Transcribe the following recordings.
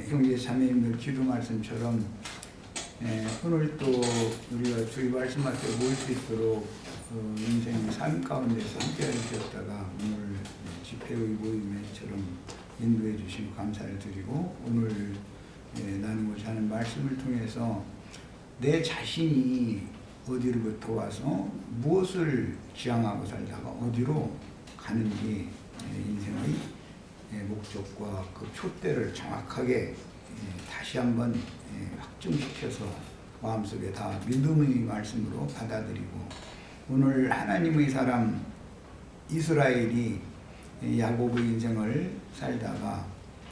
형제 자매님들 기도 말씀처럼 오늘 또 우리가 주의 말씀 앞에 모일 수 있도록 인생의 삶 가운데서 함께해 주셨다가 오늘 집회의 모임에처럼 인도해 주시고 감사를 드리고 오늘 나누고자 하는 말씀을 통해서 내 자신이 어디로부터 와서 무엇을 지향하고 살다가 어디로 가는지 인생의 목적과 그 촛대를 정확하게 다시 한번 확증시켜서 마음속에 다 믿음의 말씀으로 받아들이고 오늘 하나님의 사람 이스라엘이 야곱의 인생을 살다가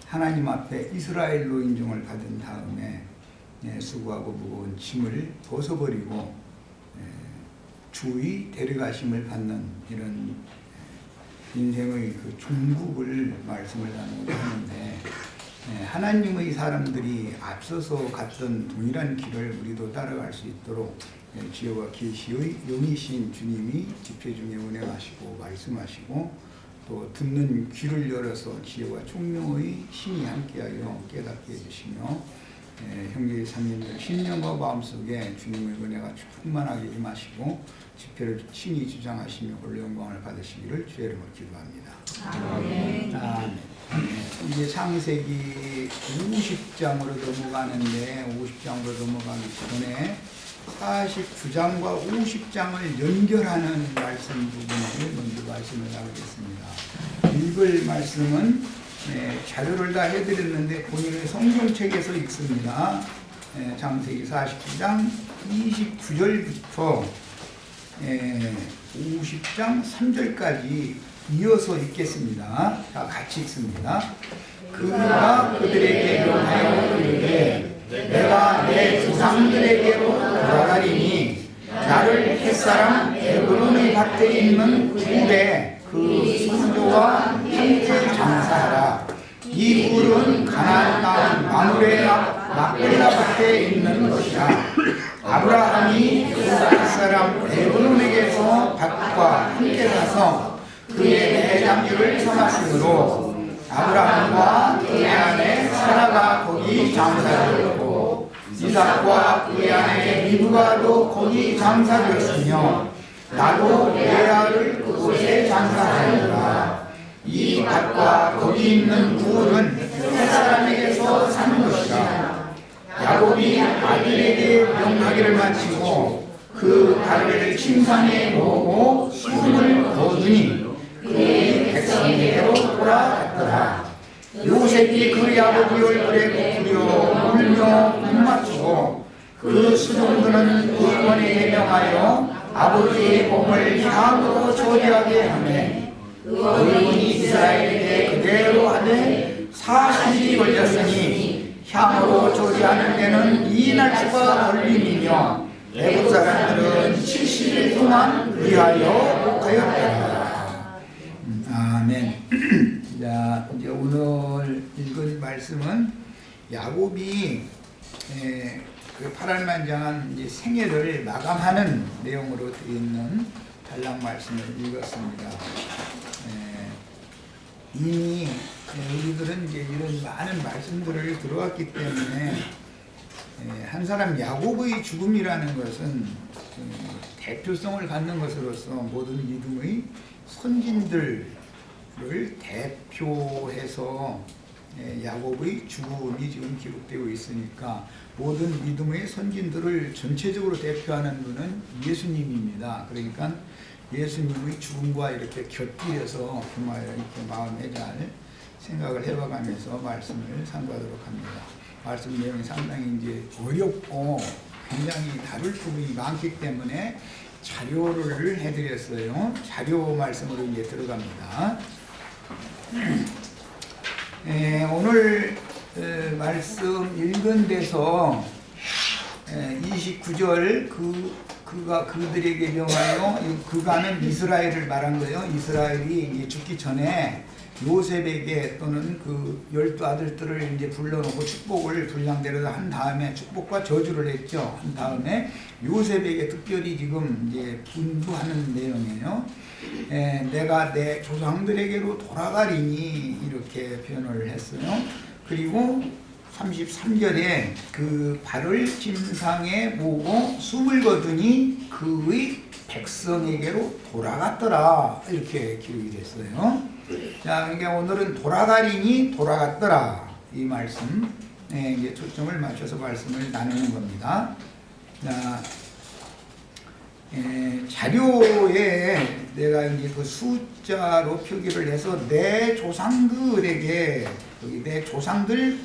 하나님 앞에 이스라엘로 인정을 받은 다음에 수고하고 무거운 짐을 벗어버리고 주의 데려가심을 받는 이런 인생의 그 종국을 말씀을 나누고 하는데 하나님의 사람들이 앞서서 갔던 동일한 길을 우리도 따라갈 수 있도록 지혜와 계시의 영이신 주님이 집회 중에 운행하시고 말씀하시고 또 듣는 귀를 열어서 지혜와 총명의 신이 함께하여 깨닫게 해주시며 형제 자매님들 심령과 마음속에 주님의 은혜가 충만하게 임하시고 집회를 친히 주장하시며 홀로 영광을 받으시기를 주의 이름으로 기도합니다. 아멘. 이제 창세기 50장으로 넘어가는데 50장으로 넘어가기 전에 49장과 50장을 연결하는 말씀 부분을 먼저 말씀을 나누겠습니다. 읽을 말씀은 자료를 다 해드렸는데 본인의 성경책에서 읽습니다. 창세기 49장 29절부터 50장 3절까지 이어서 읽겠습니다. 자, 같이 읽습니다. 그가 그들에게 명하여 이르되 내가 내 조상들에게로 돌아가리니 나를 햇사람 에브론의 밭에 있는 굴에 그 선조와 함께 장사하라. 이 굴은 가나안 땅 마므레 막벨라 밭에 있는 것이라. 아브라함이 햇사람 에브론에게서 밭과 함께 사서 그의 내장류를 삼았으므로 아브라함과 그의 아내 사라가 거기 장사되었고 이삭과 그의 아내 리브가도 거기 장사되었으며 나도 레아를 그곳에 장사하였노라. 이 밭과 거기 있는 굴은 햇사람에게서 산 것이라. 야곱이 아들에게 명하기를 마치고 그 가르를 침상에 놓고 숨을 거두니 그의 백성에게로 돌아갔더라. 요셉이 그의 아버지 얼굴에 부풀려 울며 눈맞추고 그 수종들은 의원에게 명하여 아버지의 몸을 향으로 저지하게 하매 그 의원이 이스라엘에게 그대로 하되 40일이 걸렸으니 향으로 저지하는 데는 2날치가 걸림이며 애국 사람들은 70일 동안 위하여 복하였더라. 아멘. 자, 이제 오늘 읽은 말씀은 야곱이 그 파란만장한 이제 생애를 마감하는 내용으로 되어 있는 단락 말씀을 읽었습니다. 이미 우리들은 이제 이런 많은 말씀들을 들어왔기 때문에 한 사람 야곱의 죽음이라는 것은 대표성을 갖는 것으로서 모든 믿음의 선진들을 대표해서 야곱의 죽음이 지금 기록되고 있으니까 모든 믿음의 선진들을 전체적으로 대표하는 분은 예수님입니다. 그러니까 예수님의 죽음과 이렇게 곁들여서 그말 이렇게 마음에 잘 생각을 해봐가면서 말씀을 상고하도록 합니다. 말씀 내용이 상당히 이제 어렵고 굉장히 다룰 부분이 많기 때문에 자료를 해드렸어요. 자료 말씀으로 이제 들어갑니다. 오늘 말씀 읽은 데서 29절 그가 그들에게 명하여 그가는 이스라엘을 말한 거예요. 이스라엘이 이제 죽기 전에 요셉에게 또는 그 12아들들을 이제 불러놓고 축복을 분량대로 한 다음에 축복과 저주를 했죠. 한 다음에 요셉에게 특별히 지금 이제 분부하는 내용이에요. 내가 내 조상들에게로 돌아가리니 이렇게 표현을 했어요. 그리고 33절에 그 발을 침상에 모으고 숨을 거두니 그의 백성에게로 돌아갔더라. 이렇게 기록이 됐어요. 자, 그러니까 오늘은 돌아가리니 돌아갔더라. 이 말씀, 이제 초점을 맞춰서 말씀을 나누는 겁니다. 자, 자료에 내가 이제 그 숫자로 표기를 해서 내 조상들에게, 여기 내 조상들,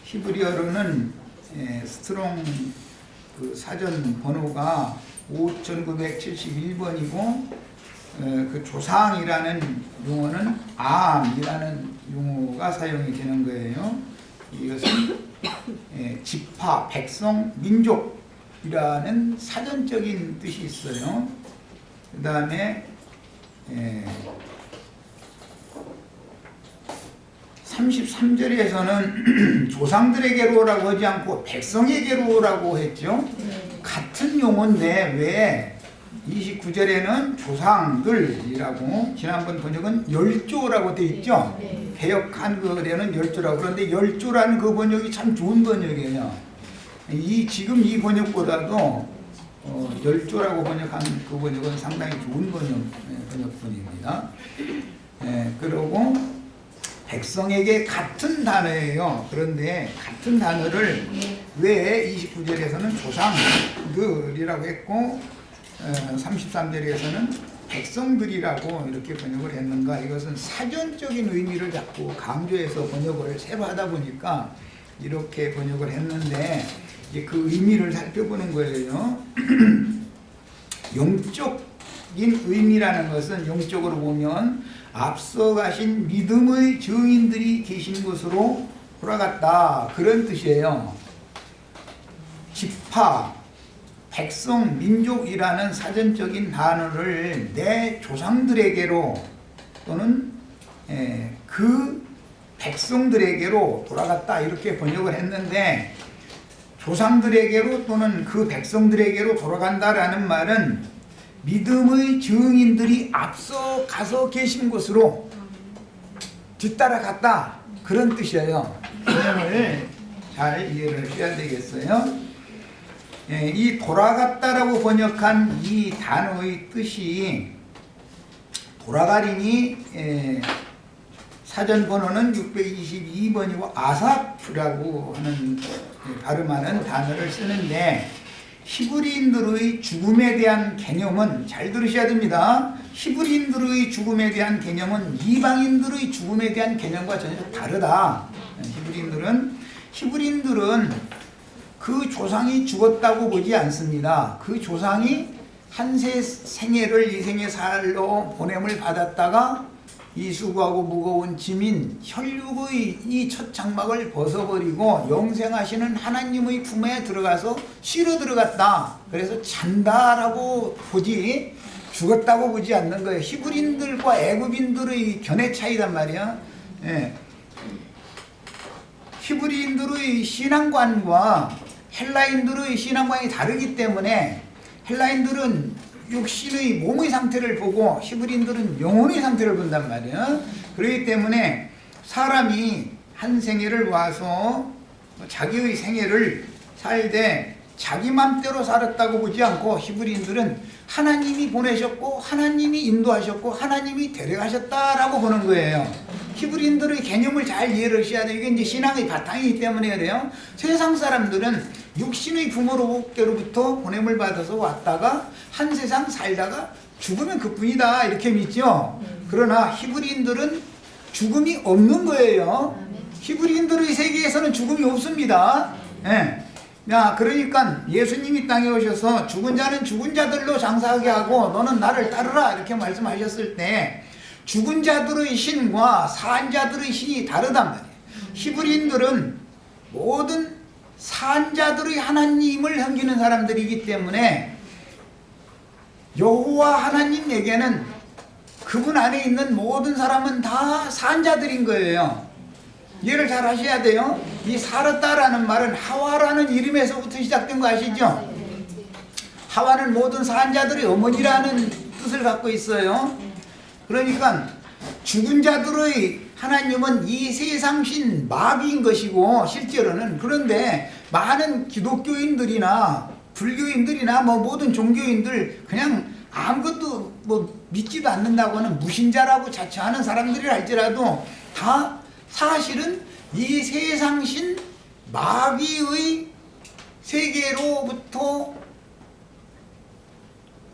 히브리어로는 스트롱 그 사전 번호가 5971번이고, 그 조상이라는 용어는 암이라는 용어가 사용이 되는 거예요. 이것은 지파, 백성, 민족이라는 사전적인 뜻이 있어요. 그 다음에 33절에서는 조상들에게로라고 하지 않고 백성에게로라고 했죠. 같은 용어인데 왜 29절에는 조상들이라고, 지난번 번역은 열조라고 되어 있죠. 개역 한글에는 열조라고. 그런데 열조라는 그 번역이 참 좋은 번역이에요. 지금 이 번역보다도 열조라고 번역한 그 번역은 상당히 좋은 번역본입니다. 그리고 백성에게 같은 단어예요. 그런데 같은 단어를 왜 29절에서는 조상들이라고 했고 33절에서는 백성들이라고 이렇게 번역을 했는가? 이것은 사전적인 의미를 자꾸 강조해서 번역을 새로 하다 보니까 이렇게 번역을 했는데, 이제 그 의미를 살펴보는 거예요. 영적인 의미라는 것은 영적으로 보면 앞서 가신 믿음의 증인들이 계신 곳으로 돌아갔다, 그런 뜻이에요. 지파, 백성, 민족이라는 사전적인 단어를 내 조상들에게로 또는 그 백성들에게로 돌아갔다, 이렇게 번역을 했는데, 조상들에게로 또는 그 백성들에게로 돌아간다라는 말은 믿음의 증인들이 앞서 가서 계신 곳으로 뒤따라갔다, 그런 뜻이에요. 개념을 잘 이해를 해야 되겠어요. 이 돌아갔다라고 번역한 이 단어의 뜻이, 돌아가리니 사전 번호는 622번이고 아사프라고 하는 발음하는 단어를 쓰는데, 히브리인들의 죽음에 대한 개념은, 잘 들으셔야 됩니다. 히브리인들의 죽음에 대한 개념은 이방인들의 죽음에 대한 개념과 전혀 다르다. 히브리인들은 그 조상이 죽었다고 보지 않습니다. 그 조상이 한 생애를 이 생의 살로 보냄을 받았다가 이 수고하고 무거운 짐인 혈육의 이 첫 장막을 벗어버리고 영생하시는 하나님의 품에 들어가서 쉬러 들어갔다. 그래서 잔다라고 보지, 죽었다고 보지 않는 거예요. 히브리인들과 애굽인들의 견해 차이단 말이야. 히브리인들의 신앙관과 헬라인들의 신앙관이 다르기 때문에, 헬라인들은 육신의 몸의 상태를 보고 히브리인들은 영혼의 상태를 본단 말이야. 그렇기 때문에 사람이 한 생애를 와서 자기의 생애를 살되 자기 맘대로 살았다고 보지 않고, 히브리인들은 하나님이 보내셨고 하나님이 인도하셨고 하나님이 데려가셨다라고 보는 거예요. 히브리인들의 개념을 잘 이해를 하셔야 돼요. 이게 이제 신앙의 바탕이기 때문에 그래요. 세상 사람들은 육신의 부모로부터 보냄을 받아서 왔다가 한 세상 살다가 죽으면 그뿐이다, 이렇게 믿죠. 그러나 히브리인들은 죽음이 없는 거예요. 히브리인들의 세계에서는 죽음이 없습니다. 그러니까 예수님이 땅에 오셔서 죽은 자는 죽은 자들로 장사하게 하고 너는 나를 따르라, 이렇게 말씀하셨을 때 죽은 자들의 신과 산 자들의 신이 다르단 말이에요. 히브리인들은 모든 산 자들의 하나님을 섬기는 사람들이기 때문에 여호와 하나님에게는 그분 안에 있는 모든 사람은 다 산 자들인 거예요. 이해를 잘 하셔야 돼요. 이 살았다라는 말은 하와라는 이름에서부터 시작된 거 아시죠? 하와는 모든 산 자들의 어머니라는 뜻을 갖고 있어요. 그러니까 죽은 자들의 하나님은 이 세상신 마귀인 것이고 실제로는. 그런데 많은 기독교인들이나 불교인들이나 뭐 모든 종교인들 그냥 아무것도 뭐 믿지도 않는다고 하는 무신자라고 자처하는 사람들이라 할지라도 다 사실은 이 세상신 마귀의 세계로부터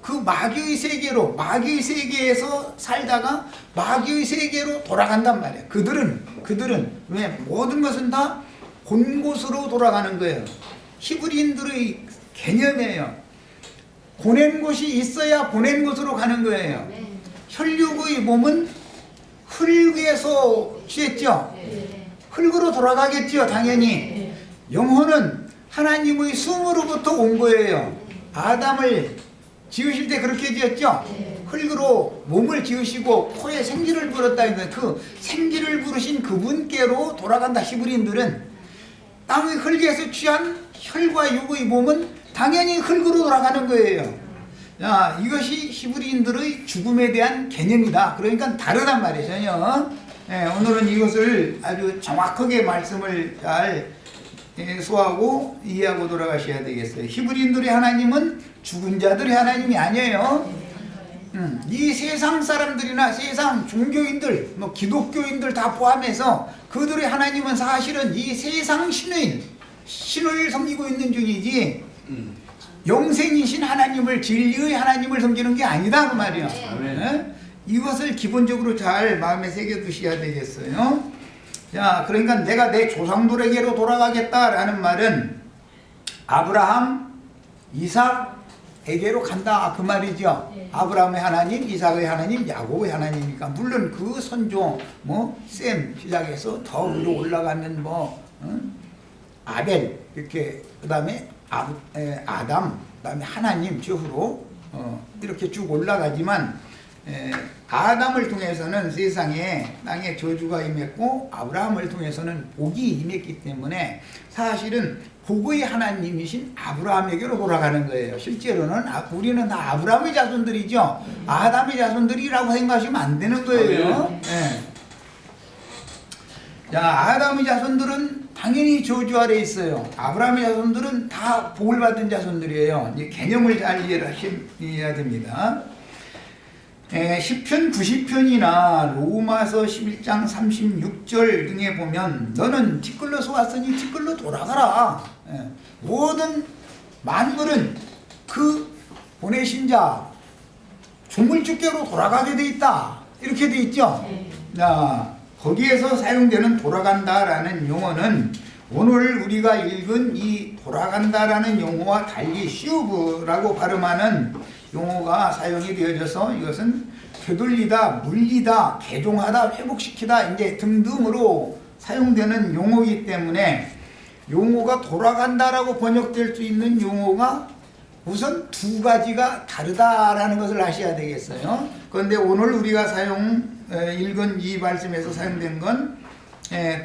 그 마귀의 세계로, 마귀의 세계에서 살다가 마귀의 세계로 돌아간단 말이에요. 그들은 왜? 모든 것은 다 본 곳으로 돌아가는 거예요. 히브리인들의 개념이에요. 보낸 곳이 있어야 보낸 곳으로 가는 거예요. 혈육의 몸은 흙에서 취했죠. 흙으로 돌아가겠죠, 당연히. 영혼은 하나님의 숨으로부터 온 거예요. 아담을 지으실 때 그렇게 지었죠. 흙으로 몸을 지으시고 코에 생기를 불었다 했는데 그 생기를 부르신 그분께로 돌아간다. 히브리인들은 땅의 흙에서 취한 혈과 육의 몸은 당연히 흙으로 돌아가는 거예요. 자, 이것이 히브리인들의 죽음에 대한 개념이다. 그러니까 다르단 말이에요, 전혀. 오늘은 이것을 아주 정확하게 말씀을 잘 소화하고 이해하고 돌아가셔야 되겠어요. 히브리인들의 하나님은 죽은 자들의 하나님이 아니에요. 이 세상 사람들이나 세상 종교인들, 뭐 기독교인들 다 포함해서 그들의 하나님은 사실은 이 세상 신을 섬기고 있는 중이지 영생이신 하나님을, 진리의 하나님을 섬기는 게 아니다 그 말이에요. 이것을 기본적으로 잘 마음에 새겨두셔야 되겠어요. 자, 그러니까 내가 내 조상들에게로 돌아가겠다라는 말은 아브라함, 이삭에게로 간다 그 말이죠. 아브라함의 하나님, 이삭의 하나님, 야곱의 하나님이니까 물론 그 선조 셈 시작해서 더 위로 올라가면 아벨 이렇게 그다음에 아담, 그다음에 하나님 저후로 이렇게 쭉 올라가지만 아담을 통해서는 세상에 땅에 저주가 임했고 아브라함을 통해서는 복이 임했기 때문에 사실은 복의 하나님이신 아브라함에게로 돌아가는 거예요. 실제로는 우리는 다 아브라함의 자손들이죠. 아담의 자손들이라고 생각하시면 안 되는 거예요. 자, 아담의 자손들은 당연히 저주 아래 있어요. 아브라함의 자손들은 다 복을 받은 자손들이에요. 이제 개념을 잘 이해를 하셔야 됩니다. 시편 90편이나 로마서 11장 36절 등에 보면 너는 티끌로서 왔으니 티끌로 돌아가라. 모든 만물은 그 보내신 자 조물주께로 돌아가게 돼 있다. 이렇게 돼 있죠. 자, 거기에서 사용되는 돌아간다라는 용어는 오늘 우리가 읽은 이 돌아간다라는 용어와 달리 슈브라고 발음하는 용어가 사용이 되어져서 이것은 되돌리다, 물리다, 개종하다, 회복시키다 이제 등등으로 사용되는 용어이기 때문에 용어가 돌아간다라고 번역될 수 있는 용어가 우선 두 가지가 다르다라는 것을 아셔야 되겠어요. 그런데 오늘 우리가 읽은 이 말씀에서 사용된 건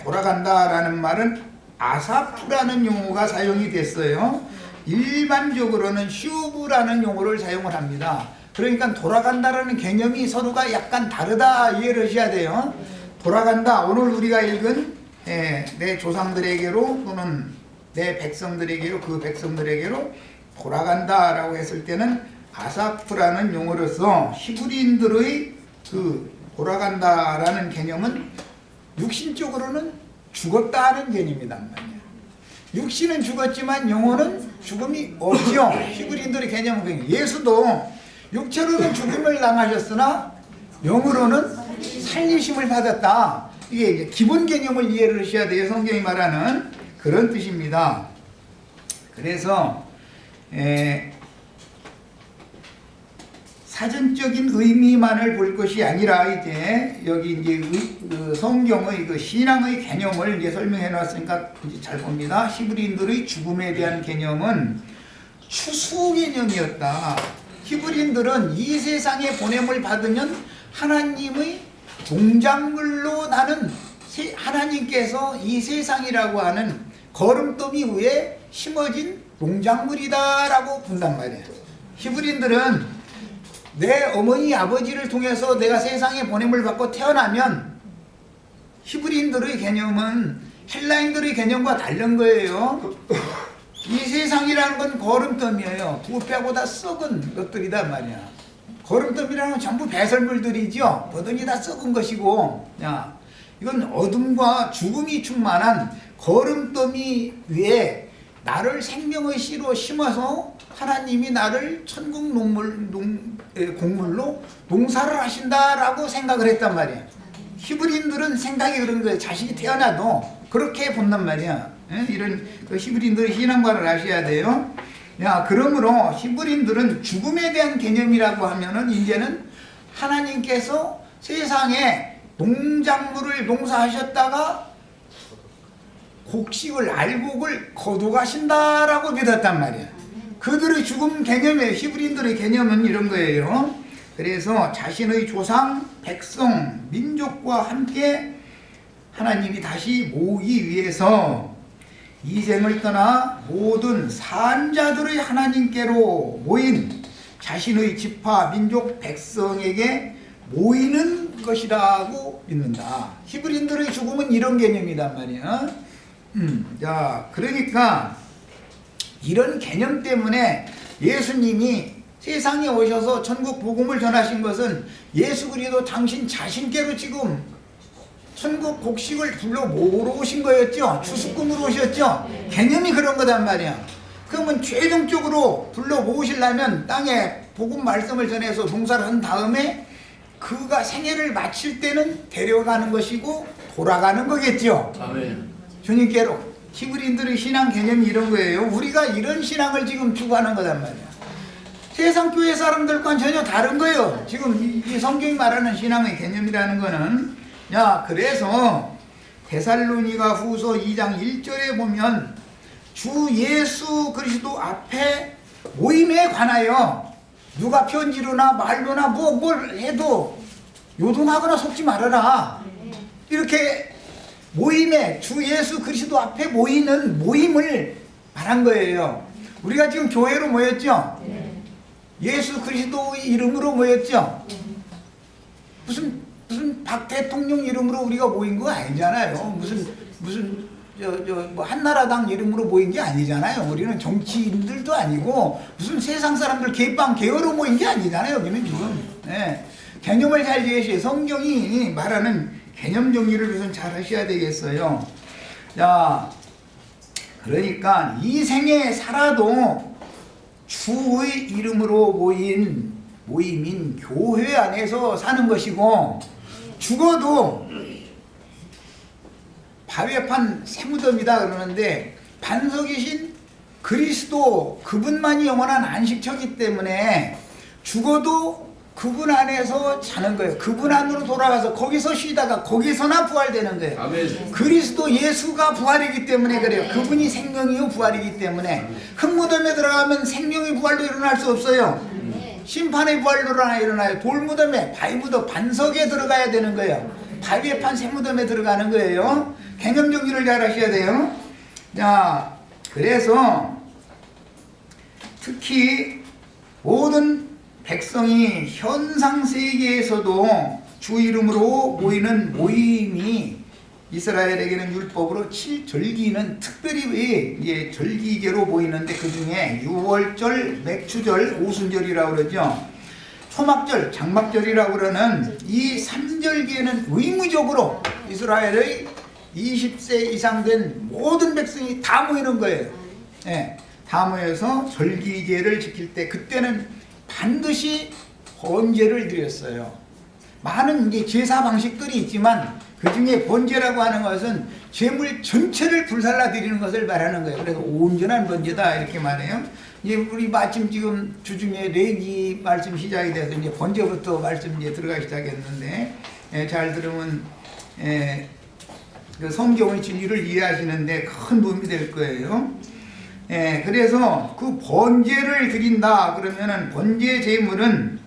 돌아간다라는 말은 아사프라는 용어가 사용이 됐어요. 일반적으로는 슈브라는 용어를 사용을 합니다. 그러니까 돌아간다라는 개념이 서로가 약간 다르다 이해를 하셔야 돼요. 돌아간다, 오늘 우리가 읽은 내 조상들에게로 또는 내 백성들에게로, 그 백성들에게로 돌아간다라고 했을 때는 아사프라는 용어로서 히브리인들의 그 돌아간다라는 개념은 육신적으로는 죽었다는 개념이란 말이에요. 육신은 죽었지만 영혼은 죽음이 없죠. 히브리인들의 개념은 예수도 육체로는 죽음을 당하셨으나 영으로는 살리심을 받았다. 이게 이제 기본 개념을 이해를 하셔야 돼요. 성경이 말하는 그런 뜻입니다. 그래서 사전적인 의미만을 볼 것이 아니라 이제 여기 이제 성경의 그 신앙의 개념을 이제 설명해 놨으니까 이제 잘 봅니다. 히브리인들의 죽음에 대한 개념은 추수 개념이었다. 히브리인들은 이 세상에 보냄을 받으면 하나님의 동작물로 나는 하나님께서 이 세상이라고 하는 거름더미 위에 심어진 농작물이다라고 본단 말이에요. 히브리인들은 내 어머니 아버지를 통해서 내가 세상에 보냄을 받고 태어나면 히브리인들의 개념은 헬라인들의 개념과 다른 거예요. 이 세상이라는 건 거름더미예요. 부패보다 썩은 것들이단 말이야. 거름더미라는 건 전부 배설물들이죠. 뭐든지 다 썩은 것이고, 야, 이건 어둠과 죽음이 충만한 거름더미 위에 나를 생명의 씨로 심어서 하나님이 나를 천국 곡물로 농사를 하신다라고 생각을 했단 말이야. 히브리인들은 생각이 그런 거예요. 자식이 태어나도 그렇게 본단 말이야. 이런 히브리인들의 신앙관을 아셔야 돼요. 야, 그러므로 히브리인들은 죽음에 대한 개념이라고 하면은 이제는 하나님께서 세상에 농작물을 농사하셨다가 곡식을 알곡을 거두가신다라고 믿었단 말이야. 그들의 죽음 개념이에요. 히브리인들의 개념은 이런 거예요. 그래서 자신의 조상, 백성, 민족과 함께 하나님이 다시 모으기 위해서 이생을 떠나 모든 산자들의 하나님께로 모인 자신의 지파, 민족, 백성에게 모이는 것이라고 믿는다. 히브리인들의 죽음은 이런 개념이란 말이야. 자, 그러니까 이런 개념 때문에 예수님이 세상에 오셔서 천국 복음을 전하신 것은 예수 그리스도 당신 자신께로 지금 천국 곡식을 불러 모으러 오신 거였죠. 추수꾼으로 오셨죠. 개념이 그런 거단 말이야. 그러면 최종적으로 불러 모으시려면 땅에 복음 말씀을 전해서 농사를 한 다음에 그가 생애를 마칠 때는 데려가는 것이고 돌아가는 거겠죠. 아멘. 주님께로. 히브리인들의 신앙 개념이 이런 거예요. 우리가 이런 신앙을 지금 추구하는 거단 말이야. 세상 교회 사람들과는 전혀 다른 거예요. 지금 이 성경이 말하는 신앙의 개념이라는 거는. 야, 그래서 데살로니가 후서 2장 1절에 보면 주 예수 그리스도 앞에 모임에 관하여 누가 편지로나 말로나 뭘 해도 요동하거나 속지 말아라. 이렇게 모임에 주 예수 그리스도 앞에 모이는 모임을 말한 거예요. 우리가 지금 교회로 모였죠? 예수 그리스도의 이름으로 모였죠? 무슨 박 대통령 이름으로 우리가 모인 거 아니잖아요. 무슨 뭐 한나라당 이름으로 모인 게 아니잖아요. 우리는 정치인들도 아니고 무슨 세상 사람들 개빵 개어로 모인 게 아니잖아요. 여기는 지금. 네. 개념을 잘 이해하셔야 성경이 말하는 개념 정리를 우선 잘 하셔야 되겠어요. 자, 그러니까 이 생에 살아도 주의 이름으로 모인 모임인 교회 안에서 사는 것이고, 죽어도 바위판 새무덤이다 그러는데 반석이신 그리스도 그분만이 영원한 안식처이기 때문에 죽어도 그분 안에서 자는 거예요. 그분 안으로 돌아가서 거기서 쉬다가 거기서나 부활되는 거예요. 아멘. 그리스도 예수가 부활이기 때문에 그래요. 그분이 생명이요 부활이기 때문에. 흙무덤에 들어가면 생명의 부활도 일어날 수 없어요. 심판의 부활로 일어나요. 돌무덤에, 바위무덤, 반석에 들어가야 되는 거예요. 바위에 판 새무덤에 들어가는 거예요. 개념 정리를 잘 하셔야 돼요. 자, 그래서 특히 모든 백성이 현상 세계에서도 주 이름으로 모이는 모임이 이스라엘에게는 율법으로 7절기는 특별히 이제 절기계로 보이는데 그 중에 유월절, 맥추절, 오순절이라고 그러죠. 초막절, 장막절이라고 그러는 이 3절기에는 의무적으로 이스라엘의 20세 이상 된 모든 백성이 다 모이는 거예요. 예, 다 모여서 절기계를 지킬 때 그때는 반드시 번제를 드렸어요. 많은 이제 제사 방식들이 있지만 그 중에 번제라고 하는 것은 재물 전체를 불살라 드리는 것을 말하는 거예요. 그래서 온전한 번제다 이렇게 말해요. 이제 우리 마침 지금 주중에 레기 말씀 시작이 돼서 이제 번제부터 말씀 이제 들어가기 시작했는데, 잘 들으면 그 성경의 진리를 이해하시는데 큰 도움이 될 거예요. 그래서 그 번제를 드린다 그러면은 번제 제물은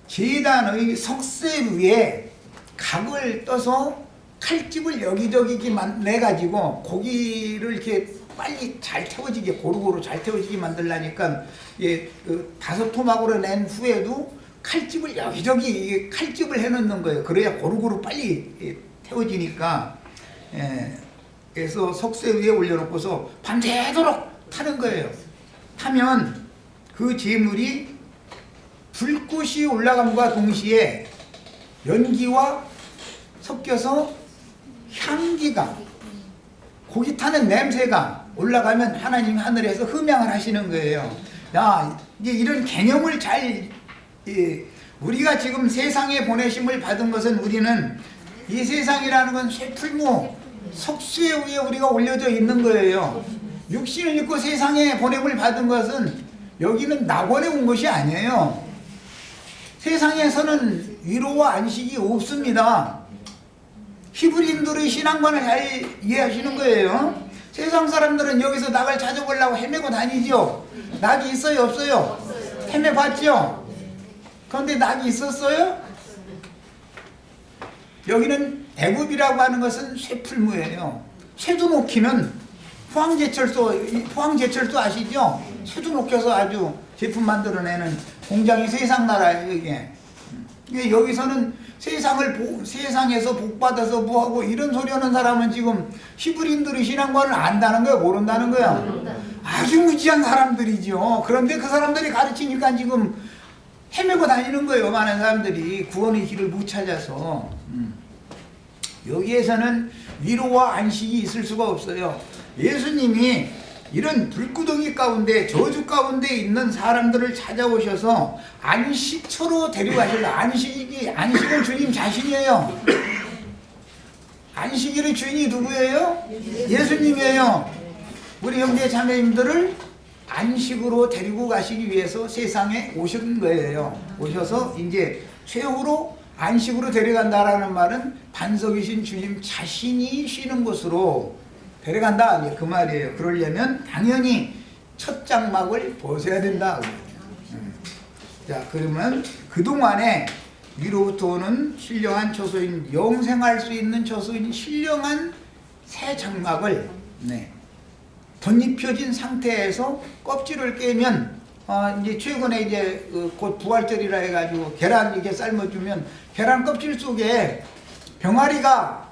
제단의 석쇠 위에 각을 떠서 칼집을 여기저기 내가지고 고기를 이렇게 빨리 잘 태워지게 고루고루 잘 태워지게 만들려니까 그 5토막으로 낸 후에도 칼집을 여기저기 칼집을 해놓는 거예요. 그래야 고루고루 빨리 태워지니까 그래서 석쇠 위에 올려놓고서 밤새도록 타는 거예요. 타면 그 재물이 불꽃이 올라감과 동시에 연기와 섞여서 향기가, 고기 타는 냄새가 올라가면 하나님 하늘에서 흠양을 하시는 거예요. 야, 이제 이런 개념을 잘, 우리가 지금 세상에 보내심을 받은 것은, 우리는 이 세상이라는 건 쇠풀무, 석쇠 위에 우리가 올려져 있는 거예요. 육신을 입고 세상에 보냄을 받은 것은 여기는 낙원에 온 것이 아니에요. 세상에서는 위로와 안식이 없습니다. 히브리인들의 신앙관을 잘 이해하시는 거예요. 세상 사람들은 여기서 낙을 찾아보려고 헤매고 다니죠. 낙이 있어요, 없어요? 헤매봤죠? 그런데 낙이 있었어요? 여기는 애굽이라고 하는 것은 쇠풀무예요. 쇠도 녹이면 포항제철소 아시죠? 쇠도 녹여서 아주 제품 만들어내는 공장이 세상 나라예요, 이게. 여기서는 세상에서 복받아서 뭐하고 이런 소리 하는 사람은 지금 히브리인들의 신앙관을 안다는 거야, 모른다는 거야? 아주 무지한 사람들이죠. 그런데 그 사람들이 가르치니까 지금 헤매고 다니는 거예요. 많은 사람들이 구원의 길을 못 찾아서. 여기에서는 위로와 안식이 있을 수가 없어요. 예수님이 이런 불구덩이 가운데, 저주 가운데 있는 사람들을 찾아오셔서 안식처로 데려가실라. 안식은 주님 자신이에요. 안식일의 주인이 누구예요? 예수님이에요. 우리 형제 자매님들을 안식으로 데리고 가시기 위해서 세상에 오신 거예요. 오셔서 이제 최후로 안식으로 데려간다라는 말은 반석이신 주님 자신이 쉬는 곳으로 데려간다, 그 말이에요. 그러려면 당연히 첫 장막을 벗어야 된다. 자, 그러면 그동안에 위로부터 오는 신령한 처소인, 영생할 수 있는 처소인 신령한 새 장막을 덧입혀진 상태에서 껍질을 깨면, 이제 최근에 이제 곧 부활절이라 해가지고 계란 이렇게 삶아주면 계란 껍질 속에 병아리가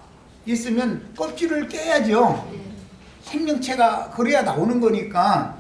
있으면 껍질을 깨야죠. 생명체가 그래야 나오는 거니까.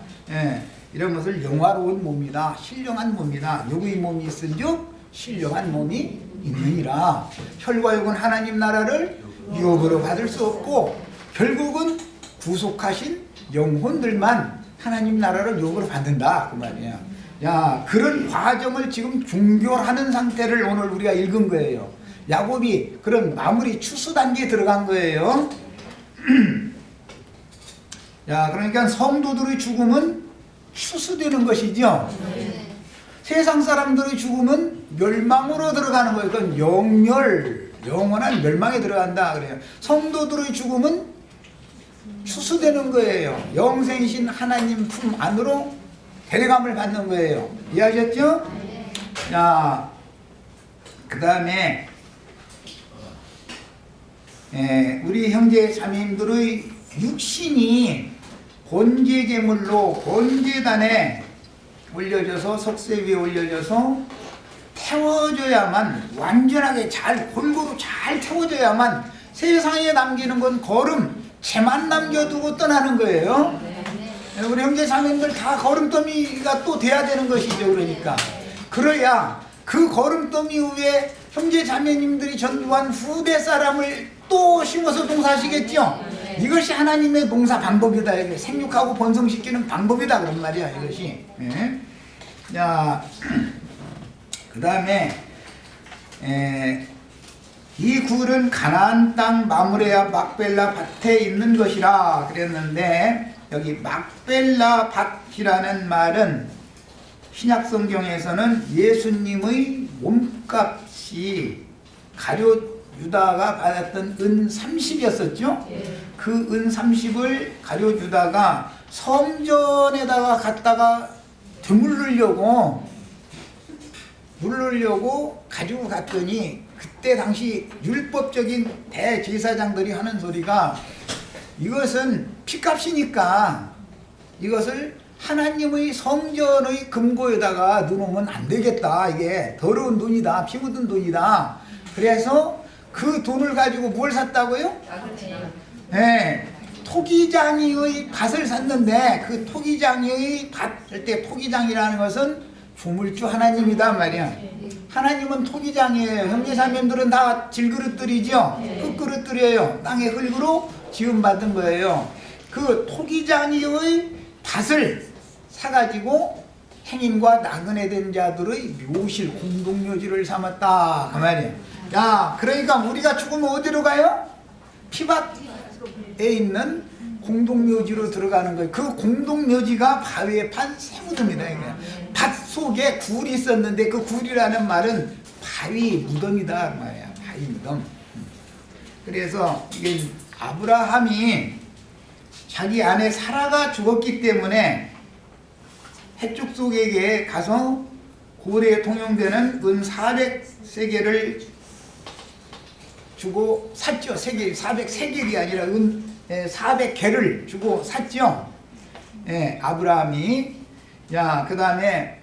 이런 것을 영화로운 몸이다, 신령한 몸이다. 누구의 몸이 있은즉 신령한 몸이 있느니라. 혈과 육은 하나님 나라를 유업으로 받을 수 없고 결국은 구속하신 영혼들만 하나님 나라를 유업으로 받는다, 그 말이야. 야, 그런 과정을 지금 종결하는 상태를 오늘 우리가 읽은 거예요. 야곱이 그런 마무리 추수 단계에 들어간 거예요. 야, 그러니까 성도들의 죽음은 추수되는 것이죠. 세상 사람들의 죽음은 멸망으로 들어가는 거예요. 그건 영원한 멸망에 들어간다 그래요. 성도들의 죽음은 추수되는 거예요. 영생이신 하나님 품 안으로 데려감을 받는 거예요. 이해하셨죠? 자, 그 다음에 우리 형제 자매님들의 육신이 번제제물로 번제단에 올려져서, 석쇠 위에 올려져서 태워져야만, 완전하게 골고루 잘 태워져야만, 세상에 남기는 건 걸음체만 남겨두고 떠나는 거예요. 우리 형제 자매님들 다 걸음더미가 또 돼야 되는 것이죠. 그러니까 그래야 그 걸음더미 위에 형제 자매님들이 전두한 후대 사람을 또 심어서 농사하시겠죠. 이것이 하나님의 농사 방법이다. 이게 생육하고 번성시키는 방법이다, 그런 말이야, 이것이. 자, 그 다음에 이 굴은 가나안 땅 마므레아 막벨라 밭에 있는 것이라 그랬는데, 여기 막벨라 밭이라는 말은 신약 성경에서는 예수님의 몸값이 가룟 유다가 받았던 은 30이었었죠. 그 은 30을 가룟 유다가 성전에다가 갖다가 되물르려고 가지고 갔더니, 그때 당시 율법적인 대제사장들이 하는 소리가, 이것은 핏값이니까 이것을 하나님의 성전의 금고에다가 넣으면 안 되겠다. 이게 더러운 돈이다, 피 묻은 돈이다. 그래서 그 돈을 가지고 뭘 샀다고요? 네, 토기장이의 밭을 샀는데 그 토기장이의 밭 할 때 토기장이라는 것은 조물주 하나님이다 말이야. 하나님은 토기장이에요. 형제자매들은 다 질그릇들이죠. 흙그릇들이에요. 땅의 흙으로 지음받은 거예요. 그 토기장이의 밭을 사가지고 행인과 나그네 된 자들의 묘실 공동묘지를 삼았다 그 말이에요. 야, 그러니까 우리가 죽으면 어디로 가요? 피밭에 있는 공동묘지로 들어가는 거예요. 그 공동묘지가 바위에 판 세무덤이다. 밭 속에 굴이 있었는데 그 굴이라는 말은 바위 무덤이다 말이야. 바위 무덤. 그래서 이게 아브라함이 자기 아내 사라가 죽었기 때문에 해족속에게 가서 고래에 통용되는 은 400세겔을 주고 샀죠. 400세겔이 아니라 은 400개를 주고 샀죠. 예, 아브라함이. 야, 그 다음에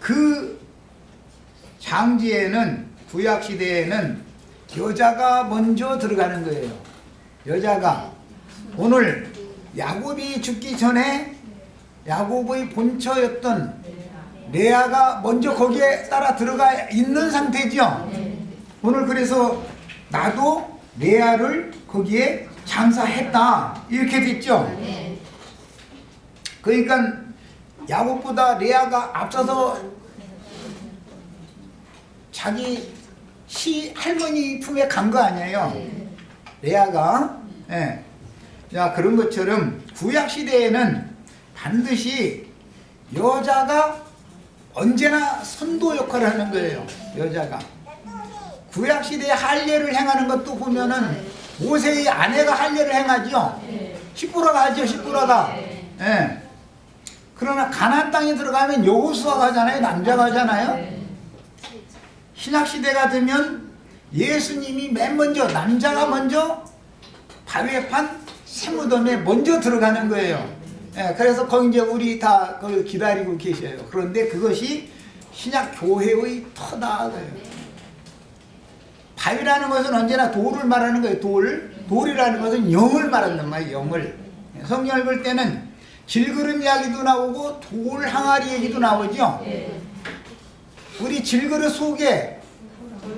그 장지에는 구약시대에는 여자가 먼저 들어가는 거예요. 여자가. 오늘 야곱이 죽기 전에 야곱의 본처였던 레아가 먼저 거기에 따라 들어가 있는 상태죠. 오늘 그래서 나도 레아를 거기에 장사했다 이렇게 됐죠. 그러니까 야곱보다 레아가 앞서서 자기 할머니 품에 간 거 아니에요. 레아가. 예. 자, 그런 것처럼 구약시대에는 반드시 여자가 언제나 선도 역할을 하는 거예요. 여자가. 구약시대에 할례를 행하는 것도 보면은 모세의 아내가 할례를 행하죠. 십부라가 하죠. 십부라가. 예. 그러나 가나안 땅에 들어가면 여호수아가 하잖아요. 남자가 하잖아요. 신약시대가 되면 예수님이 맨 먼저 남자가 먼저 바위에 판 세무덤에 먼저 들어가는 거예요. 예, 그래서 거기 이제 우리 다 거기 기다리고 계셔요. 그런데 그것이 신약 교회의 터다. 바위라는 것은 언제나 돌을 말하는 거예요. 돌이라는 것은 영을 말한단 말이에요. 영을. 성경 읽을 때는 질그릇 이야기도 나오고 돌 항아리 얘기도 나오죠. 우리 질그릇 속에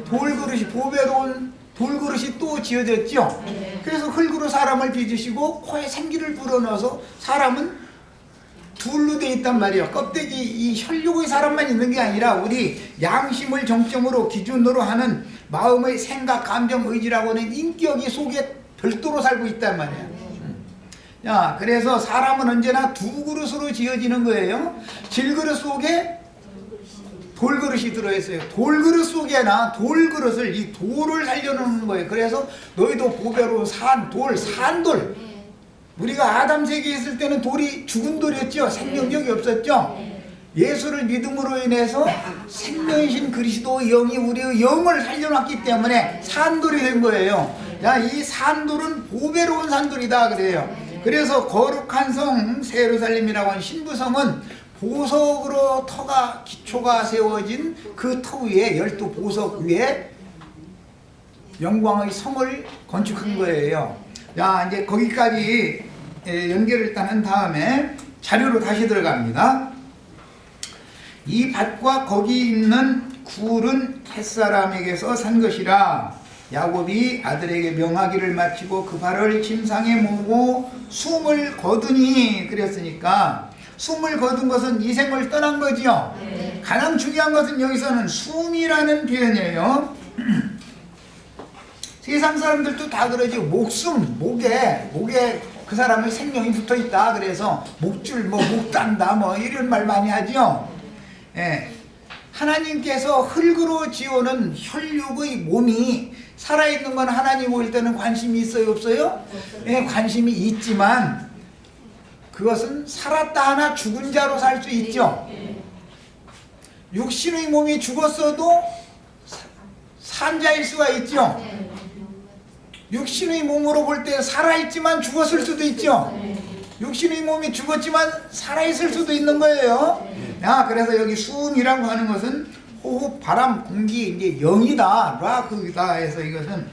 돌그릇이 보배로운 돌그릇이 또 지어졌죠. 그래서 흙으로 사람을 빚으시고 코에 생기를 불어넣어서 사람은 둘로 되어 있단 말이에요. 껍데기 이 혈육의 사람만 있는 게 아니라 우리 양심을 정점으로 기준으로 하는 마음의 생각, 감정, 의지라고 하는 인격이 속에 별도로 살고 있단 말이에요. 야, 그래서 사람은 언제나 두 그릇으로 지어지는 거예요. 질그릇 속에 돌그릇이 들어있어요. 돌그릇 속에나 돌그릇을 이 돌을 살려놓는 거예요. 그래서 너희도 보배로운 산돌. 우리가 아담 세계에 있을 때는 돌이 죽은 돌이었죠. 생명력이 없었죠. 예수를 믿음으로 인해서 생명이신 그리스도 영이 우리의 영을 살려놨기 때문에 산돌이 된 거예요. 야, 이 산돌은 보배로운 산돌이다 그래요. 그래서 거룩한 성 세루살렘이라고 하는 신부성은 보석으로 기초가 세워진 그 터 위에 12보석 위에 영광의 성을 건축한 거예요. 자, 이제 거기까지 연결을 일단 한 다음에 자료로 다시 들어갑니다. 이 밭과 거기 있는 굴은 햇사람에게서 산 것이라. 야곱이 아들에게 명하기를 마치고 그 발을 침상에 모으고 숨을 거두니. 그랬으니까 숨을 거둔 것은 이 생을 떠난 거지요. 가장 중요한 것은 여기서는 숨이라는 표현이에요. 세상 사람들도 다 그러죠. 목에 그 사람의 생명이 붙어 있다. 그래서 목줄, 목 단다, 이런 말 많이 하죠. 예. 하나님께서 흙으로 지어놓은 혈육의 몸이 살아있는 건 하나님 보일 때는 관심이 있어요, 없어요? 예, 관심이 있지만 그것은 살았다 하나 죽은 자로 살 수 있죠. 육신의 몸이 죽었어도 산 자일 수가 있죠. 육신의 몸으로 볼 때 살아있지만 죽었을 수도 있죠. 육신의 몸이 죽었지만 살아있을 수도 있는 거예요. 그래서 여기 숨이라고 하는 것은 호흡, 바람, 공기, 이제 영이다. 라그다 해서 이것은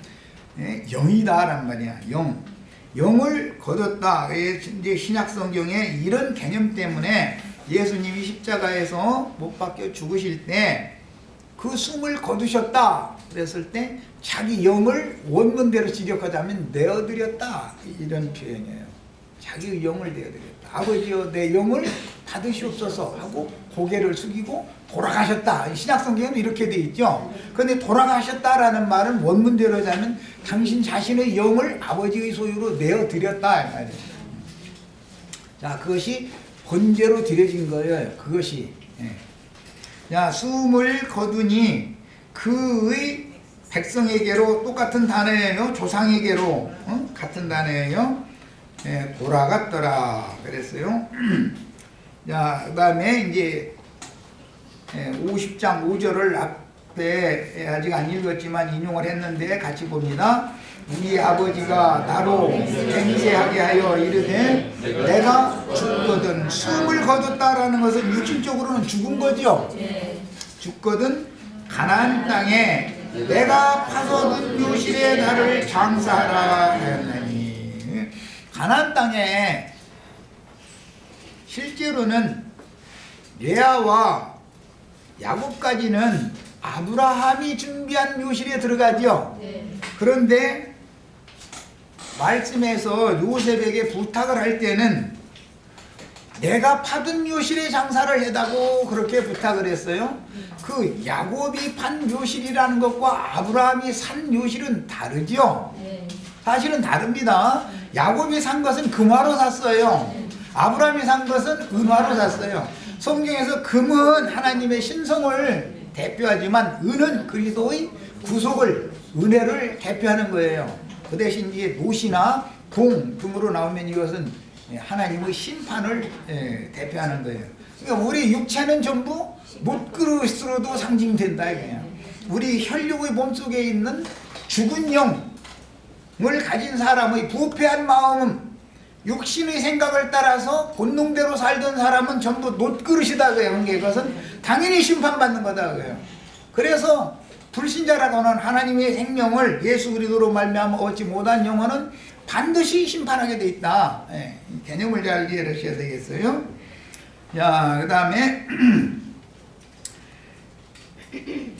영이다란 말이야. 영을 거뒀다. 이제 신약 성경에 이런 개념 때문에 예수님이 십자가에서 못 박혀 죽으실 때 그 숨을 거두셨다 그랬을 때 자기 영을 원문대로 직역하자면 내어드렸다, 이런 표현이에요. 자기 영을 내어드렸다. 아버지여 내 영을 받으시옵소서 하고 고개를 숙이고 돌아가셨다. 신약 성경은 이렇게 돼 있죠. 그런데 돌아가셨다라는 말은 원문대로 하자면 당신 자신의 영을 아버지의 소유로 내어드렸다. 자, 그것이 번제로 드려진 거예요. 그것이. 자, 숨을 거두니 그의 백성에게로, 똑같은 단어예요. 조상에게로 같은 단어예요. 돌아갔더라 그랬어요. 자, 그 다음에 이제 50장 5절을 앞에 아직 안 읽었지만 인용을 했는데 같이 봅니다. 우리 아버지가 나로 맹세하게 하여 이르되 내가 죽거든, 숨을 거뒀다라는 것은 육신적으로는 죽은 거죠. 죽거든 가나안 땅에 내가 파서든 묘실에 나를 장사하라 하였나니. 가나안 땅에 실제로는 레아와 야곱까지는 아브라함이 준비한 묘실에 들어가죠. 그런데 말씀에서 요셉에게 부탁을 할 때는 내가 파든 묘실에 장사를 해다고 그렇게 부탁을 했어요. 그 야곱이 판 묘실이라는 것과 아브라함이 산 묘실은 다르죠. 사실은 다릅니다. 야곱이 산 것은 금화로 샀어요. 아브라함이 산 것은 은화로 샀어요. 성경에서 금은 하나님의 신성을 대표하지만 은은 그리스도의 구속을, 은혜를 대표하는 거예요. 그 대신 이제 노시나 봉 등으로 나오면 이것은 하나님의 심판을 대표하는 거예요. 그러니까 우리 육체는 전부 못그릇으로도 상징된다 이거예요. 우리 혈육의 몸속에 있는 죽은 영을 가진 사람의 부패한 마음은 육신의 생각을 따라서 본능대로 살던 사람은 전부 못그릇이다 그래요. 그것은 당연히 심판받는 거다 그래요. 그래서 불신자라고는 하나님의 생명을 예수 그리스도로 말미암아 얻지 못한 영혼은 반드시 심판하게 돼 있다. 개념을 잘 이해하셔야 되겠어요. 자, 그 다음에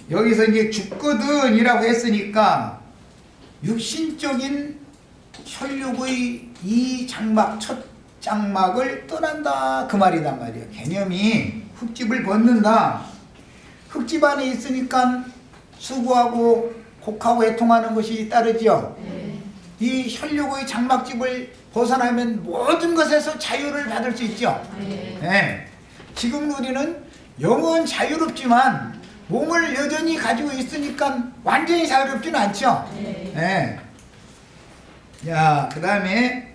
여기서 이제 죽거든이라고 했으니까 육신적인 혈육의 이 장막, 첫 장막을 떠난다 그 말이단 말이에요. 개념이 흙집을 벗는다. 흙집 안에 있으니까 수고하고 곡하고 애통하는 것이 따르죠. 이 혈육의 장막집을 벗어나면 모든 것에서 자유를 받을 수 있죠. 지금 우리는 영은 자유롭지만 몸을 여전히 가지고 있으니까 완전히 자유롭지는 않죠. 자, 그 다음에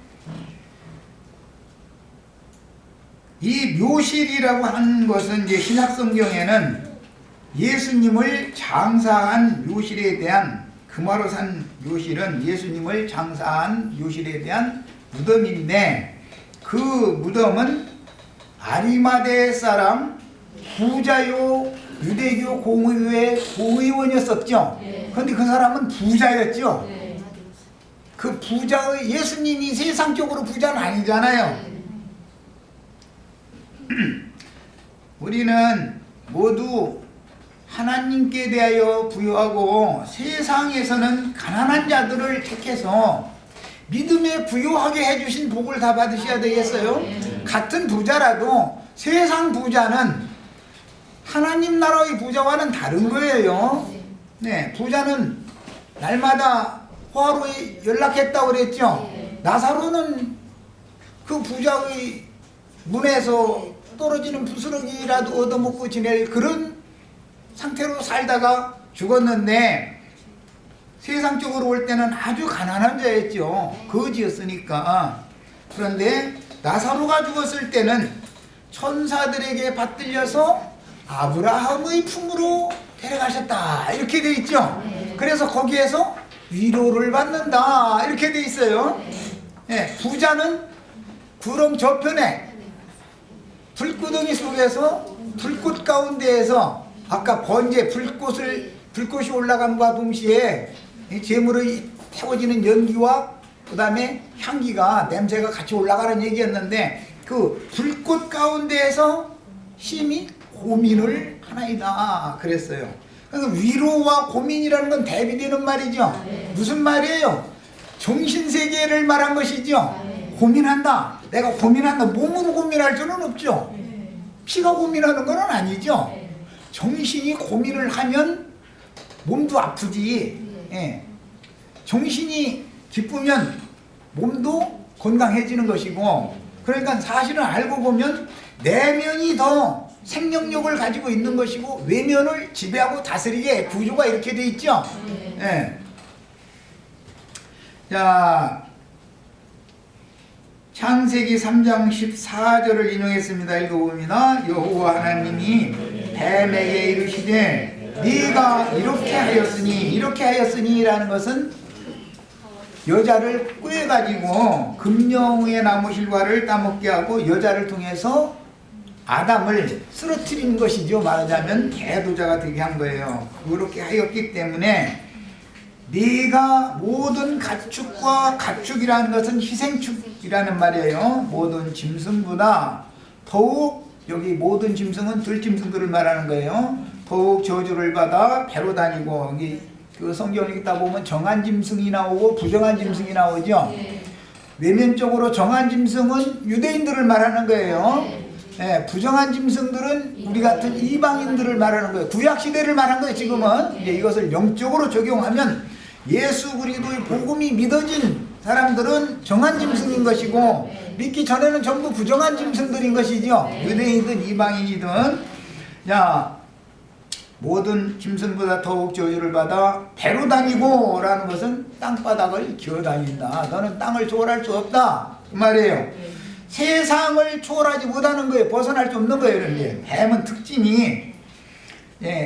이 묘실이라고 하는 것은 이제 신약성경에는 예수님을 장사한 묘실에 대한, 금화로 산 묘실은 예수님을 장사한 묘실에 대한 무덤인데, 그 무덤은 아리마대 사람 부자요 유대교 공의회 공의원이었었죠. 그런데 그 사람은 부자였죠. 그 부자의, 예수님이 세상적으로 부자는 아니잖아요. 우리는 모두 하나님께 대하여 부유하고 세상에서는 가난한 자들을 택해서 믿음에 부유하게 해주신 복을 다 받으셔야 되겠어요. 같은 부자라도 세상 부자는 하나님 나라의 부자와는 다른 거예요. 부자는 날마다 화로에 연락했다고 그랬죠. 나사로는 그 부자의 문에서 떨어지는 부스러기라도 얻어먹고 지낼 그런 상태로 살다가 죽었는데, 세상적으로 올 때는 아주 가난한 자였죠. 거지였으니까. 그런데 나사로가 죽었을 때는 천사들에게 받들려서 아브라함의 품으로 데려가셨다 이렇게 돼 있죠. 그래서 거기에서 위로를 받는다 이렇게 돼 있어요. 부자는 구름 저편에 불구덩이 속에서 불꽃 가운데에서 아까 번제 불꽃이 올라감과 동시에 이 제물의 태워지는 연기와 그 다음에 향기가 냄새가 같이 올라가는 얘기였는데 그 불꽃 가운데에서 심히 고민을 하나이다 그랬어요. 그러니까 위로와 고민이라는 건 대비되는 말이죠. 무슨 말이에요? 정신세계를 말한 것이죠. 고민한다. 내가 고민한다. 몸으로 고민할 수는 없죠. 피가 고민하는 건 아니죠. 정신이 고민을 하면 몸도 아프지. 예. 정신이 기쁘면 몸도 건강해지는 것이고, 그러니까 사실은 알고 보면 내면이 더 생명력을 가지고 있는 것이고 외면을 지배하고 다스리게 구조가 이렇게 돼 있죠. 예. 자, 창세기 3장 14절을 인용했습니다. 읽어봅니다. 여호와 하나님이 뱀에게 이르시되 네가 이렇게 하였으니 라는 것은 여자를 꾀가지고 금령의 나무 실과를 따먹게 하고 여자를 통해서 아담을 쓰러뜨린 것이죠. 말하자면 개도자가 되게 한 거예요. 그렇게 하였기 때문에 네가 모든 가축과 가축이라는 것은 희생축이라는 말이에요. 모든 짐승보다 더욱, 여기 모든 짐승은 들짐승들을 말하는 거예요. 더욱 저주를 받아 배로 다니고, 여기 그 성경을 읽다 보면 정한 짐승이 나오고 부정한 짐승이 나오죠. 외면적으로 정한 짐승은 유대인들을 말하는 거예요. 예, 부정한 짐승들은 우리 같은 이방인들을 말하는 거예요. 구약시대를 말하는 거예요. 지금은 이제 이것을 영적으로 적용하면 예수 그리스도의 복음이 믿어진 사람들은 정한 짐승인 것이고, 믿기 전에는 전부 부정한 짐승들인 것이죠. 유대인이든 이방인이든. 자, 모든 짐승보다 더욱 저주를 받아 배로 다니고 라는 것은 땅바닥을 기어다닌다. 너는 땅을 초월할 수 없다 그 말이에요. 세상을 초월하지 못하는 거예요. 벗어날 수 없는 거예요. 이런게 뱀은 특징이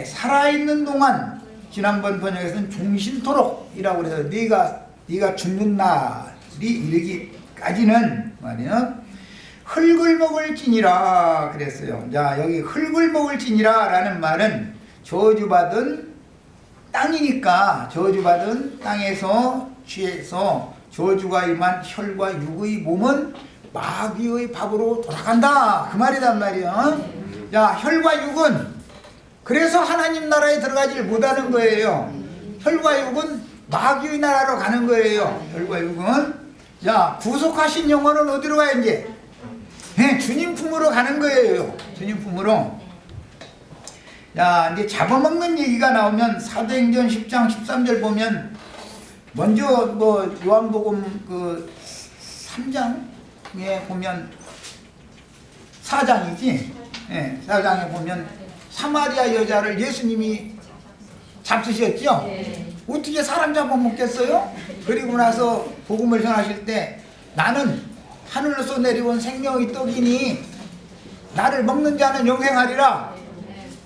살아있는 동안, 지난번 번역에서는 종신토록이라고 그래서 네가 죽는 날이 이르기까지는 말이야 흙을 먹을지니라 그랬어요. 자, 여기 흙을 먹을지니라 라는 말은 저주받은 땅이니까 저주받은 땅에서 취해서 저주가 임한 혈과 육의 몸은 마귀의 밥으로 돌아간다 그 말이란 말이야. 자, 혈과 육은 그래서 하나님 나라에 들어가질 못하는 거예요. 혈과 육은 마귀의 나라로 가는 거예요. 혈과 육은. 자, 구속하신 영혼은 어디로 가야 이제? 주님 품으로 가는 거예요. 주님 품으로. 자, 이제 잡아먹는 얘기가 나오면 사도행전 10장 13절 보면, 먼저 요한복음 그 3장에 보면 4장이지. 4장에 보면 사마리아 여자를 예수님이 잡수셨죠. 어떻게 사람 잡아먹겠어요? 그리고 나서 복음을 전하실 때 나는 하늘로서 내려온 생명의 떡이니 나를 먹는 자는 영생하리라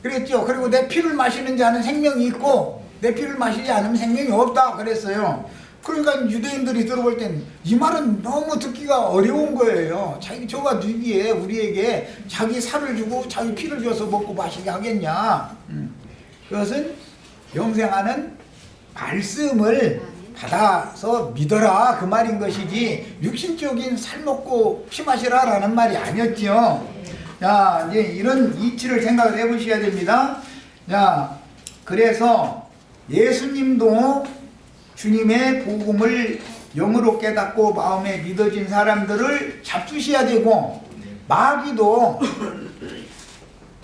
그랬죠. 그리고 내 피를 마시는 자는 생명이 있고 내 피를 마시지 않으면 생명이 없다 그랬어요. 그러니까 유대인들이 들어볼 땐 이 말은 너무 듣기가 어려운 거예요. 저가 누기에 우리에게 자기 살을 주고 자기 피를 줘서 먹고 마시게 하겠냐. 그것은 영생하는 말씀을 받아서 믿어라 그 말인 것이지 육신적인 살 먹고 피 마시라 라는 말이 아니었죠. 자, 이제 이런 이치를 생각을 해보셔야 됩니다. 자, 그래서 예수님도 주님의 복음을 영으로 깨닫고 마음에 믿어진 사람들을 잡수셔야 되고, 마귀도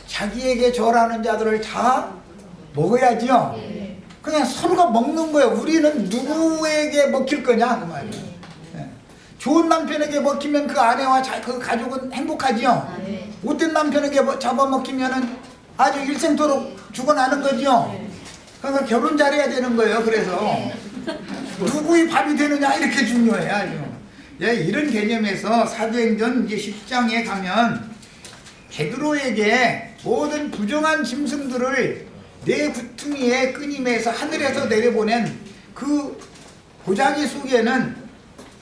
자기에게 절하는 자들을 다 먹어야죠. 그냥 서로가 먹는 거예요. 우리는 누구에게 먹힐 거냐 그 말이에요. 좋은 남편에게 먹히면 그 아내와 그 가족은 행복하죠. 못된 남편에게 잡아먹히면은 아주 일생토록 죽어나는 거죠. 그러니까 결혼 잘해야 되는 거예요. 그래서 누구의 밥이 되느냐 이렇게 중요해 아주. 이런 개념에서 사도행전 이제 10장에 가면 베드로에게 모든 부정한 짐승들을 내 구퉁이에 끊임에서 하늘에서 내려보낸 그 고자기 속에는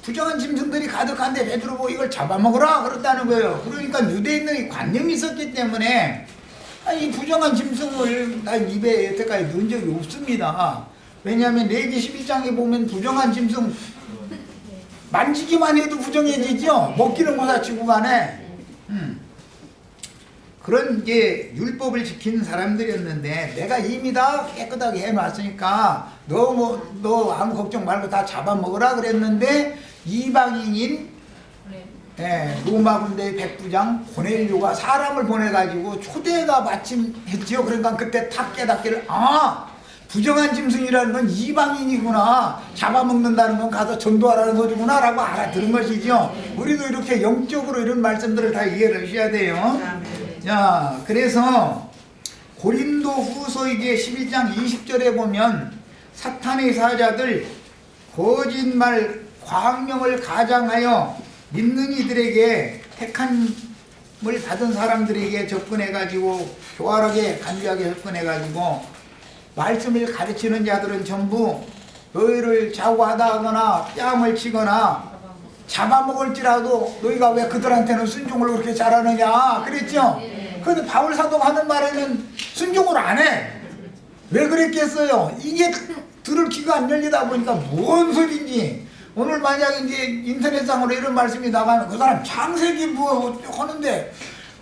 부정한 짐승들이 가득한데 베드로 보고 이걸 잡아먹으라 그랬다는 거예요. 그러니까 유대인의 관념이 있었기 때문에 아니 부정한 짐승을 나 입에 여태까지 넣은 적이 없습니다. 왜냐하면 레위기 12장에 보면 부정한 짐승 만지기만 해도 부정해지죠. 먹기는 고사치고 간에. 그런 게 율법을 지키는 사람들이었는데 내가 이미 다 깨끗하게 해놨으니까 너 아무 걱정 말고 다 잡아먹으라 그랬는데 이방인인 로마 군대의 백부장 고넬료가 사람을 보내가지고 초대가 마침 했지요. 그러니까 그때 탁 깨닫기를 부정한 짐승이라는 건 이방인이구나, 잡아먹는다는 건 가서 전도하라는 소리구나 라고 알아들은 것이죠. 우리도 이렇게 영적으로 이런 말씀들을 다 이해를 하셔야 돼요. 자, 그래서 고린도 후서 이제 11장 20절에 보면 사탄의 사자들 거짓말 광명을 가장하여 믿는 이들에게 택함을 받은 사람들에게 접근해가지고 교활하게 간주하게 접근해가지고 말씀을 가르치는 자들은 전부 너희를 좌우하다거나 뺨을 치거나 잡아먹을지라도 너희가 왜 그들한테는 순종을 그렇게 잘하느냐 그랬죠. 그런데 바울 사도가 하는 말에는 순종을 안 해. 왜 그랬겠어요? 이게 들을 귀가 안 열리다 보니까 뭔 소린지. 오늘 만약 이제 인터넷상으로 이런 말씀이 나가면 그 사람 창세기 뭐 하는데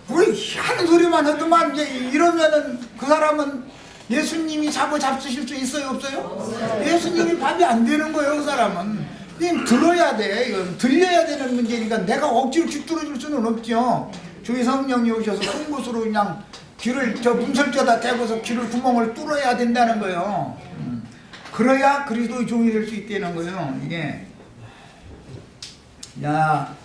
왜 하는 소리만 하더만 이제 이러면은 그 사람은 예수님이 잡수실 수 있어요 없어요? 예수님이 밥이 안 되는 거예요. 그 사람은 그냥 들어야 돼. 이건 들려야 되는 문제니까 내가 억지로 귀 뚫어줄 수는 없죠. 주의 성령이 오셔서 송곳으로 그냥 귀를 저 문설주에다 대고서 귀를 구멍을 뚫어야 된다는 거예요. 그래야 그리스도의 종이 될 수 있다는 거예요. 이게 야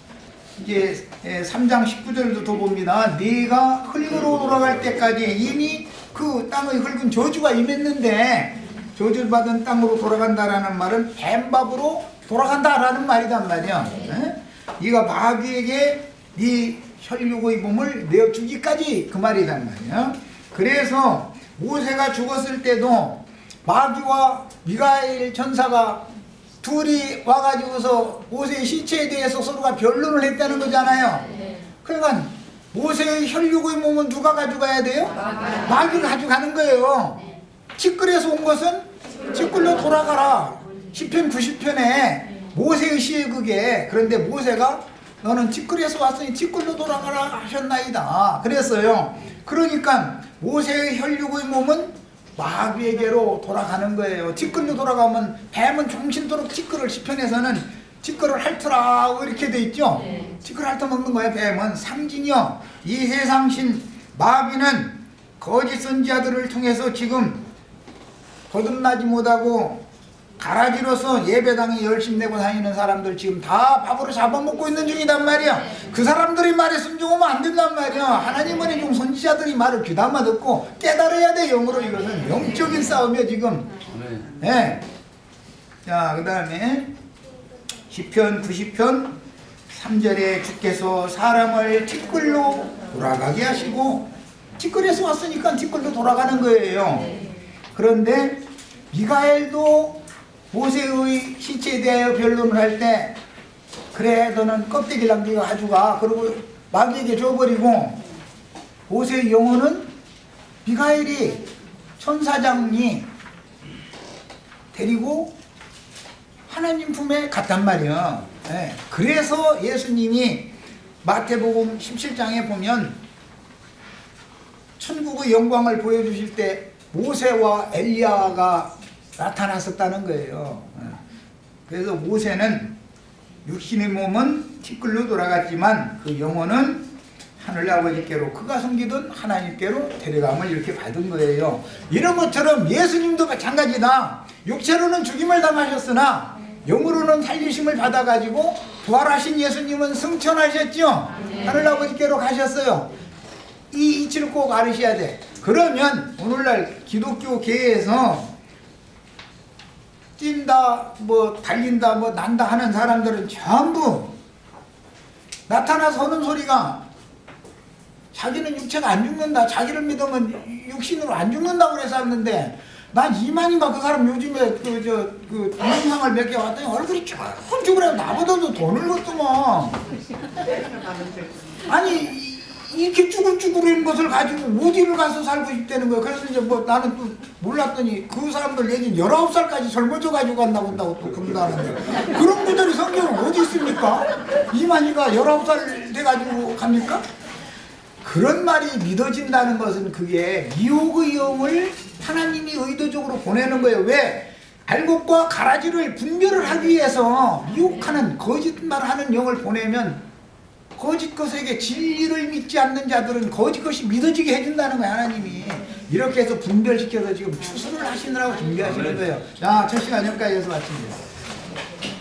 이제 3장 19절도 더 봅니다. 네가 흙으로 돌아갈 때까지 이미 그 땅의 흙은 저주가 임했는데 저주받은 땅으로 돌아간다라는 말은 뱀밥으로 돌아간다라는 말이단 말이야. 네가 마귀에게 네 혈육의 몸을 내어주기까지 그 말이란 말이야. 그래서 모세가 죽었을 때도 마귀와 미가엘 천사가 둘이 와가지고서 모세의 시체에 대해서 서로가 변론을 했다는 거잖아요. 그러니까 모세의 혈육의 몸은 누가 가져가야 돼요? 마귀가 가져가는 거예요. 티끌에서 온 것은 티끌로 돌아가라. 시편 90편에 모세의 시에 그게. 그런데 모세가 너는 티끌에서 왔으니 티끌로 돌아가라 하셨나이다 그랬어요. 그러니까 모세의 혈육의 몸은 마귀에게로 돌아가는 거예요. 티끌로 돌아가면 뱀은 종신토록 티끌을 시편에서는 티끌을 핥으라 이렇게 돼 있죠. 티끌을 핥아먹는 거예요. 뱀은 상징이요. 이 세상신 마귀는 거짓 선지자들을 통해서 지금 거듭나지 못하고 가라지로서 예배당에 열심 내고 다니는 사람들 지금 다 밥으로 잡아먹고 있는 중이단 말이야. 그 사람들이 말에 순종하면 안 된단 말이야. 하나님은 좀 선지자들이 말을 귀담아 듣고 깨달아야 돼. 영으로 이것은 영적인 싸움이야 지금. 네. 자, 그 다음에 시편 90편 3절에 주께서 사람을 티끌로 돌아가게 하시고, 티끌에서 왔으니까 티끌로 돌아가는 거예요. 그런데 미가엘도 모세의 시체에 대하여 변론을 할 때 그래 너는 껍데기 남기고 가져가 그러고 마귀에게 줘버리고, 모세의 영혼은 미가엘이 천사장이 데리고 하나님 품에 갔단 말이야. 네. 그래서 예수님이 마태복음 17장에 보면 천국의 영광을 보여주실 때 모세와 엘리야가 나타났었다는 거예요. 그래서 모세는 육신의 몸은 티끌로 돌아갔지만 그 영혼은 하늘 아버지께로 그가 섬기던 하나님께로 데려감을 이렇게 받은 거예요. 이런 것처럼 예수님도 마찬가지다. 육체로는 죽임을 당하셨으나 영으로는 살리심을 받아가지고 부활하신 예수님은 승천하셨죠. 하늘 아버지께로 가셨어요. 이 이치를 꼭 알으셔야 돼. 그러면 오늘날 기독교 계에서 뛴다, 뭐 달린다, 뭐 난다 하는 사람들은 전부 나타나서 하는 소리가 자기는 육체가 안 죽는다, 자기를 믿으면 육신으로 안 죽는다고 그래서 하는데, 난 이만인가 그 사람 요즘에 그 동영상을 몇 개 왔더니 얼굴이 조금 죽으라고 나보다도 더 늙었더만. 아니 이렇게 쭈글쭈글한 것을 가지고 어디를 가서 살고 싶다는 거예요. 그래서 이제 뭐 나는 또 몰랐더니 그 사람들 얘기는 19살까지 젊어져 가지고 갔나 본다고 또 그런다는데, 그런 분들이 성경은 어디 있습니까? 이만희가 19살 돼가지고 갑니까? 그런 말이 믿어진다는 것은 그게 미혹의 영을 하나님이 의도적으로 보내는 거예요. 왜? 알곡과 가라지를 분별을 하기 위해서 미혹하는 거짓말하는 영을 보내면 거짓 것에게 진리를 믿지 않는 자들은 거짓 것이 믿어지게 해준다는 거예요. 하나님이 이렇게 해서 분별시켜서 지금 추수를 하시느라고 준비하시는 거예요. 자, 첫 시간 여기까지 해서 마칩니다.